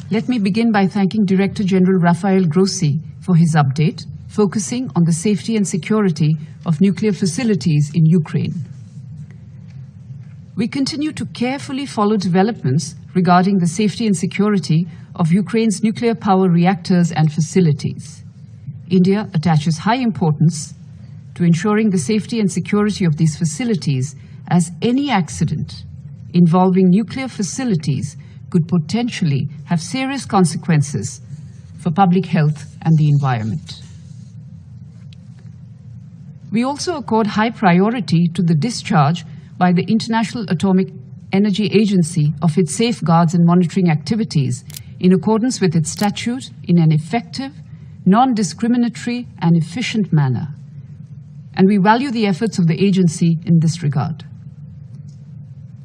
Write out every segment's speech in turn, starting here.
Let me begin by thanking Director General Rafael Grossi for his update, focusing on the safety and security of nuclear facilities in Ukraine. We continue to carefully follow developments regarding the safety and security of Ukraine's nuclear power reactors and facilities. India attaches high importance to ensuring the safety and security of these facilities, as any accident involving nuclear facilities could potentially have serious consequences for public health and the environment. We also accord high priority to the discharge by the International Atomic Energy Agency of its safeguards and monitoring activities in accordance with its statute in an effective, non-discriminatory and efficient manner. And we value the efforts of the agency in this regard.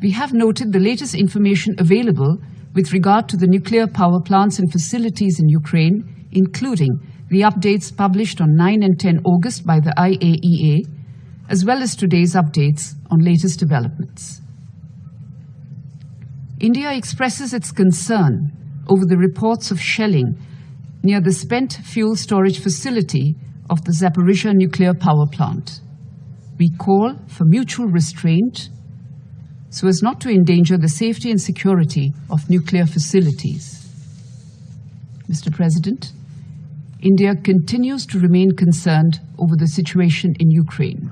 We have noted the latest information available with regard to the nuclear power plants and facilities in Ukraine, including the updates published on 9 and 10 August by the IAEA, as well as today's updates on latest developments. India expresses its concern over the reports of shelling near the spent fuel storage facility of the Zaporizhzhia Nuclear Power Plant. We call for mutual restraint so as not to endanger the safety and security of nuclear facilities. Mr. President, India continues to remain concerned over the situation in Ukraine.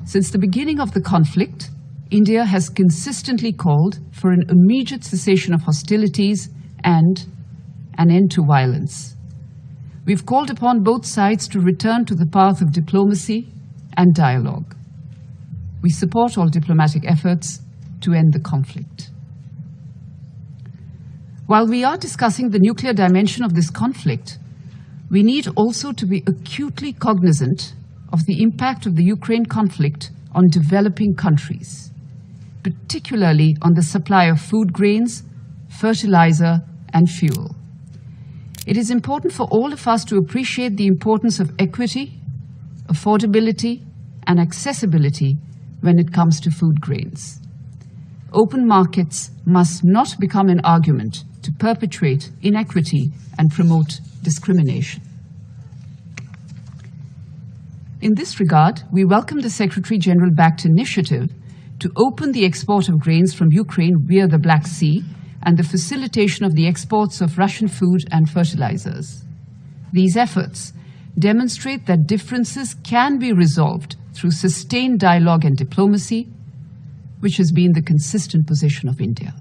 Since the beginning of the conflict, India has consistently called for an immediate cessation of hostilities and an end to violence. We've called upon both sides to return to the path of diplomacy and dialogue. We support all diplomatic efforts to end the conflict. While we are discussing the nuclear dimension of this conflict, we need also to be acutely cognizant of the impact of the Ukraine conflict on developing countries, particularly on the supply of food grains, fertilizer, and fuel. It is important for all of us to appreciate the importance of equity, affordability, and accessibility when it comes to food grains. Open markets must not become an argument to perpetuate inequity and promote discrimination. In this regard, we welcome the Secretary General-backed initiative to open the export of grains from Ukraine via the Black Sea and the facilitation of the exports of Russian food and fertilizers. These efforts demonstrate that differences can be resolved through sustained dialogue and diplomacy, which has been the consistent position of India.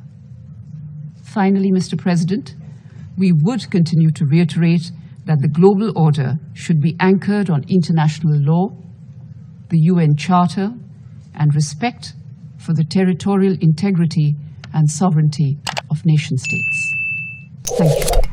Finally, Mr. President, we would continue to reiterate that the global order should be anchored on international law, the UN Charter, and respect for the territorial integrity and sovereignty of nation-states. Thank you.